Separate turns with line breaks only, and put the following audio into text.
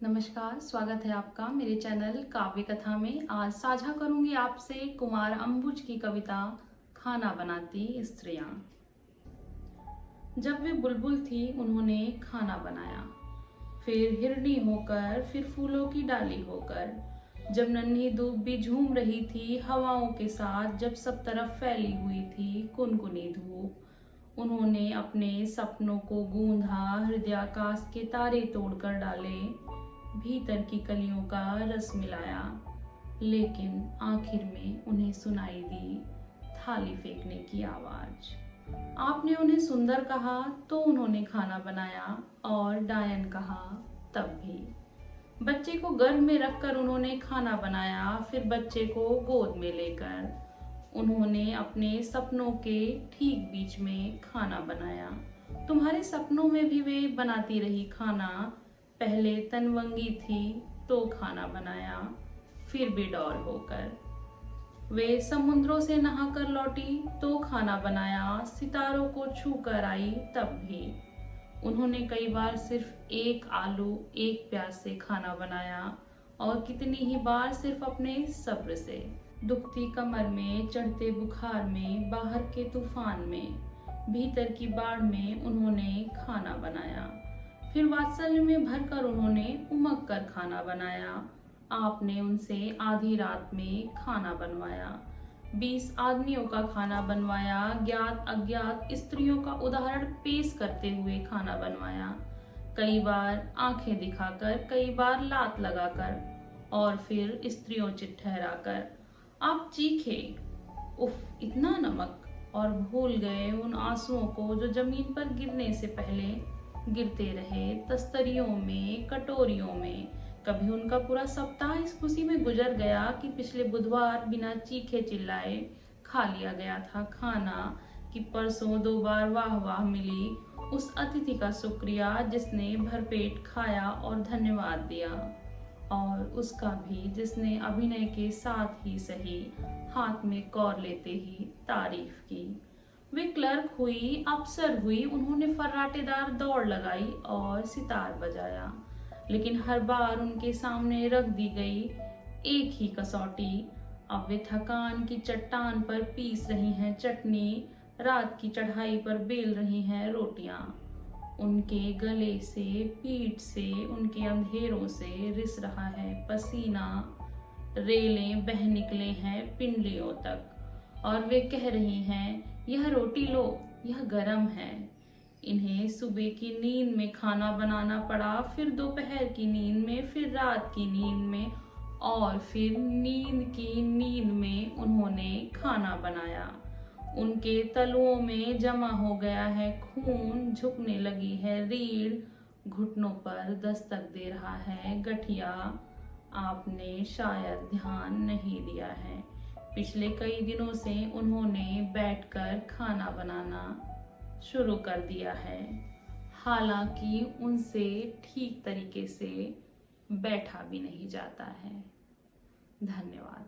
नमस्कार, स्वागत है आपका मेरे चैनल काव्य कथा में। आज साझा करूंगी आपसे कुमार अंबुज की कविता खाना बनाती स्त्रियां। जब वे बुलबुल थी उन्होंने खाना बनाया, फिर हिरनी होकर, फिर फूलों की डाली होकर। जब नन्ही धूप भी झूम रही थी हवाओं के साथ, जब सब तरफ फैली हुई थी कुनकुनी धूप, उन्होंने अपने सपनों को गूंधा, हृदयाकाश के तारे तोड़कर डाले, भीतर की कलियों का रस मिलाया। लेकिन आखिर में उन्हें सुनाई दी थाली फेंकने की आवाज। आपने उन्हें सुंदर कहा तो उन्होंने खाना बनाया, और डायन कहा तब भी। बच्चे को गर्भ में रखकर उन्होंने खाना बनाया, फिर बच्चे को गोद में लेकर उन्होंने अपने सपनों के ठीक बीच में खाना बनाया। तुम्हारे सपनों में भी वे बनाती रही खाना। पहले तनवंगी थी तो खाना बनाया, फिर बेडौल होकर। वे समुद्रों से नहाकर लौटी तो खाना बनाया, सितारों को छू कर आई तब भी। उन्होंने कई बार सिर्फ एक आलू एक प्याज से खाना बनाया, और कितनी ही बार सिर्फ अपने सब्र से। दुखती कमर में, चढ़ते बुखार में, बाहर के तूफान में, भीतर की बाढ़ में उन्होंने खाना बनाया। फिर वात्सल्य में भरकर उन्होंने उमग कर खाना बनाया। आपने उनसे आधी रात में खाना बनवाया, 20 आदमियों का खाना बनवाया, ज्ञात अज्ञात स्त्रियों का उदाहरण पेश करते हुए खाना बनवाया। कई बार आंखें दिखाकर, कई बार लात लगाकर, और फिर स्त्रियों चित ठहराकर। आप चीखे, उफ इतना नमक, और भूल गए उन आंसुओं को जो जमीन पर गिरने से पहले गिरते रहे, तस्तरियों में, कटोरियों में। कभी उनका पूरा सप्ताह इस खुशी में गुजर गया कि पिछले बुधवार बिना चीखे चिल्लाए खा लिया गया था खाना, कि परसों 2 बार वाह वाह मिली उस अतिथि का शुक्रिया जिसने भरपेट खाया और धन्यवाद दिया, और उसका भी जिसने अभिनय के साथ ही सही हाथ में कौर लेते ही तारीफ की। वे क्लर्क हुई, अफसर हुई, उन्होंने फर्राटेदार दौड़ लगाई और सितार बजाया। लेकिन हर बार उनके सामने रख दी गई एक ही कसौटी। अब वे थकान की चट्टान पर पीस रही हैं चटनी, रात की चढ़ाई पर बेल रही हैं रोटियां। उनके गले से, पीठ से, उनके अंधेरों से रिस रहा है पसीना, रेलें बह निकले हैं पिंडलियों तक, और वे कह रही हैं यह रोटी लो, यह गरम है। इन्हें सुबह की नींद में खाना बनाना पड़ा, फिर दोपहर की नींद में, फिर रात की नींद में, और फिर नींद की नींद में उन्होंने खाना बनाया। उनके तलुओं में जमा हो गया है खून, झुकने लगी है रीढ़, घुटनों पर दस्तक दे रहा है गठिया। आपने शायद ध्यान नहीं दिया है, पिछले कई दिनों से उन्होंने बैठकर खाना बनाना शुरू कर दिया है, हालांकि उनसे ठीक तरीके से बैठा भी नहीं जाता है। धन्यवाद।